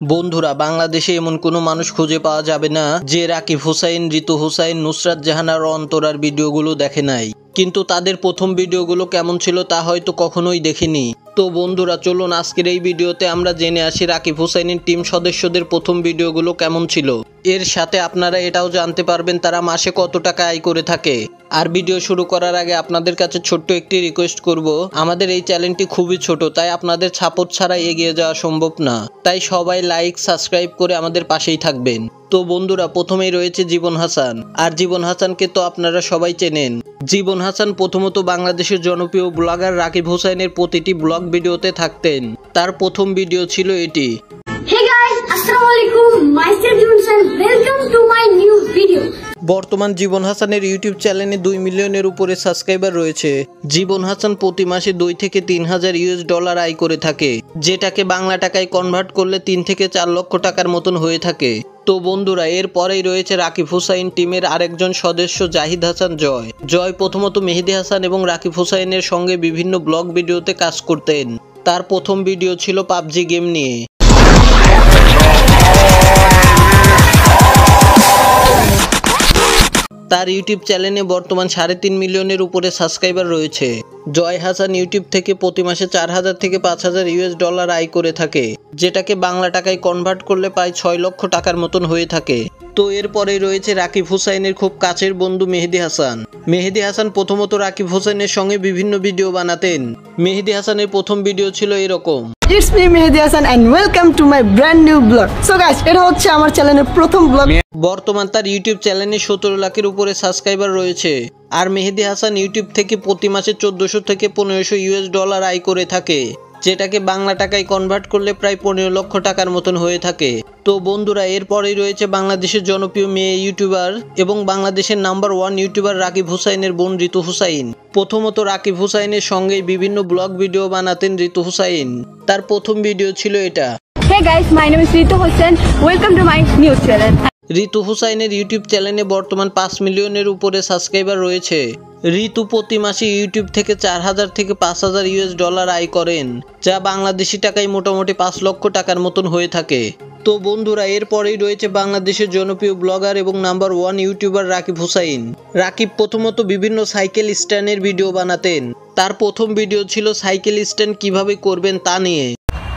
বন্ধুরা, বাংলাদেশে এমন কোনো মানুষ খুঁজে পাওয়া যাবে না যে রাকিব হুসাইন, ঋতু হুসাইন, নুসরাত জাহান আর অন্তরার ভিডিওগুলো দেখে নাই। কিন্তু তাদের প্রথম ভিডিওগুলো কেমন ছিল তা হয়তো কখনোই দেখেনি। তো বন্ধুরা, চলুন আজকের এই ভিডিওতে আমরা জেনে আসি রাকিব হুসাইনের টিম সদস্যদের প্রথম ভিডিওগুলো কেমন ছিল। এর সাথে আপনারা এটাও জানতে পারবেন তারা মাসে কত টাকা আয় করে থাকে। আর ভিডিও শুরু করার আগে আপনাদের কাছে ছোট্ট একটি রিকোয়েস্ট করব, আমাদের এই চ্যানেলটি খুবই ছোট, তাই আপনাদের সাপোর্ট ছাড়া এগিয়ে যাওয়া সম্ভব না। তাই সবাই লাইক, সাবস্ক্রাইব করে আমাদের পাশেই থাকবেন। তো বন্ধুরা, প্রথমেই রয়েছে জীবন হাসান। আর জীবন হাসানকে তো আপনারা সবাই চেনেন। জীবন হাসান প্রথমত বাংলাদেশের জনপ্রিয় ব্লগার রাকিব হুসাইনের প্রতিটি ব্লগ ভিডিওতে থাকতেন। তার প্রথম ভিডিও ছিল এটি। Hey guys, Assalamualaikum. Myself Jibon Hasan. Welcome to my new video. বর্তমান জীবন হাসানের ইউটিউব চ্যানেলে 2 মিলিয়নের উপরে সাবস্ক্রাইবার রয়েছে। জীবন হাসান প্রতি মাসে 2 থেকে 3,000 ইউএস ডলার আয় করে থাকে, যেটাকে বাংলা টাকায় কনভার্ট করলে 3 থেকে 4 লক্ষ টাকার মতন হয়ে থাকে। তো বন্ধুরা, এর পরেই রয়েছে রাকিব হুসাইন টিমের আরেকজন সদস্য জাহিদ হাসান জয়। জয় প্রথমত মেহেদি হাসান এবং রাকিব হুসাইনের সঙ্গে বিভিন্ন ব্লগ ভিডিওতে কাজ করতেন। তার প্রথম ভিডিও ছিল পাবজি গেম নিয়ে। তার ইউটিউব চ্যানেলে বর্তমান 3.5 মিলিয়নের উপরে সাবস্ক্রাইবার রয়েছে। জয় হাসান ইউটিউব থেকে প্রতি মাসে 4,000 থেকে 5,000 ইউএস ডলার আয় করে থাকে, যেটাকে বাংলা টাকায় কনভার্ট করলে প্রায় 6 লক্ষ টাকার মতন হয়ে থাকে। তো এরপরেই রয়েছে রাকিব হুসাইনের খুব কাছের বন্ধু মেহেদি হাসান। মেহেদি হাসান প্রথমত রাকিব হুসাইনের সঙ্গে বিভিন্ন ভিডিও বানাতেন। মেহেদি হাসানের প্রথম ভিডিও ছিল এরকম। It's me Mehdi Hassan and welcome to my brand new vlog. So guys, এটা হচ্ছে আমার চ্যানেলের প্রথম ব্লগ। বর্তমান তার ইউটিউব চ্যানেলে 17 লাখের উপরে সাবস্ক্রাইবার রয়েছে। আর মেহেদি হাসান ইউটিউব থেকে প্রতি মাসে 1400 থেকে 1500 ইউএস ডলার আয় করে থাকে, যেটাকে বাংলা টাকায় কনভার্ট করলে প্রায় 15 লক্ষ টাকার মতন হয়ে থাকে। তো বন্ধুরা, এরপরেই রয়েছে বাংলাদেশের জনপ্রিয় মেয়ে ইউটিউবার এবং বাংলাদেশের নাম্বার 1 ইউটিউবার রাকিব হুসাইনের বোন ঋতু হুসাইন। প্রথমত রাকিব হুসাইনের সঙ্গে বিভিন্ন ব্লগ ভিডিও বানাতেন ঋতু হুসাইন। তার প্রথম ভিডিও ছিল এটা। Hey guys, my name is Ritu Hussain. Welcome to my new channel. ঋতু হুসাইনের ইউটিউব চ্যানেলে বর্তমান 5 মিলিয়নের উপরে সাবস্ক্রাইবার রয়েছে। ঋতু প্রতি মাসে ইউটিউব থেকে 4,000 থেকে 5,000 ইউএস ডলার আয় করেন, যা বাংলাদেশি টাকায় মোটামুটি 5 লক্ষ টাকার মতন হয়ে থাকে। তো বন্ধুরা, এরপরেই রয়েছে বাংলাদেশের জনপ্রিয় ব্লগার এবং নাম্বার 1 ইউটিউবার রাকিব হুসাইন। রাকিব প্রথমত বিভিন্ন সাইকেল স্ট্যান্ডের ভিডিও বানাতেন। তার প্রথম ভিডিও ছিল সাইকেল স্ট্যান্ড কিভাবে করবেন তা নিয়ে।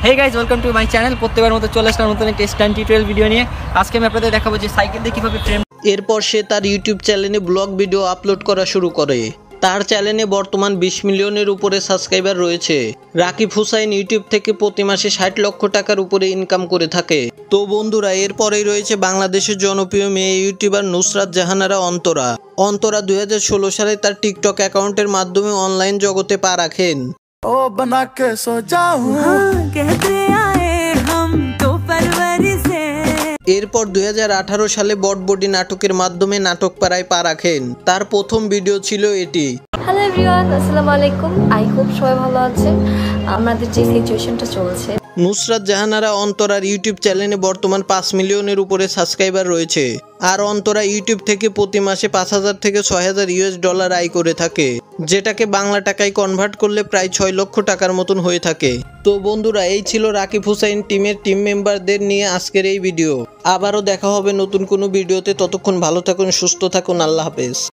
Hey guys, welcome to my channel. প্রত্যেকবার মতো চলে আসার মতন একটা স্ট্যান্ড টিউটোরিয়াল ভিডিও নিয়ে আজকে আমি আপনাদের দেখাবো যে সাইকেল দিয়ে কীভাবে ফ্রেম। এরপর সে তার ইউটিউব চ্যানেলে ব্লগ ভিডিও আপলোড করা শুরু করে। তার চ্যানেলে বর্তমান 20 মিলিয়নের উপরে সাবস্ক্রাইবার রয়েছে। রাকিব হুসাইন ইউটিউব থেকে প্রতি মাসে 60 লক্ষ টাকার উপরে ইনকাম করে থাকে। তো বন্ধুরা, এরপরেই রয়েছে বাংলাদেশের জনপ্রিয় মেয়ে ইউটিউবার নুসরাত জাহানারা অন্তরা। অন্তরা 2016 সালে তার টিকটক অ্যাকাউন্টের মাধ্যমে অনলাইন জগতে পা রাখেন। ओ बना के सो जाऊं कहते आए हम तो फरवरी से। এরপর 2018 সালে বটবডি নাটকের মাধ্যমে নাটক পাড়ায় পা রাখেন। তার প্রথম ভিডিও ছিল এটি। হ্যালো এভরিওয়ান, আসসালামু আলাইকুম। আই হোপ সবাই ভালো আছেন। আমাদের যে সিচুয়েশনটা চলছে, নুসরাত জাহানারা অন্তরার ইউটিউব চ্যানেলে বর্তমান 5 মিলিয়নের উপরে সাবস্ক্রাইবার রয়েছে। আর অন্তরা ইউটিউব থেকে প্রতি মাসে 5,000 থেকে 6,000 ইউএস ডলার আয় করে থাকে, যেটাকে বাংলা টাকায় কনভার্ট করলে প্রায় 6 লক্ষ টাকার মতন হয়ে থাকে। তো বন্ধুরা, এই ছিল রাকিব হুসাইন টিমের টিম মেম্বারদের নিয়ে আজকের এই ভিডিও। আবারও দেখা হবে নতুন কোনো ভিডিওতে। ততক্ষণ ভালো থাকুন, সুস্থ থাকুন। আল্লাহ হাফেজ।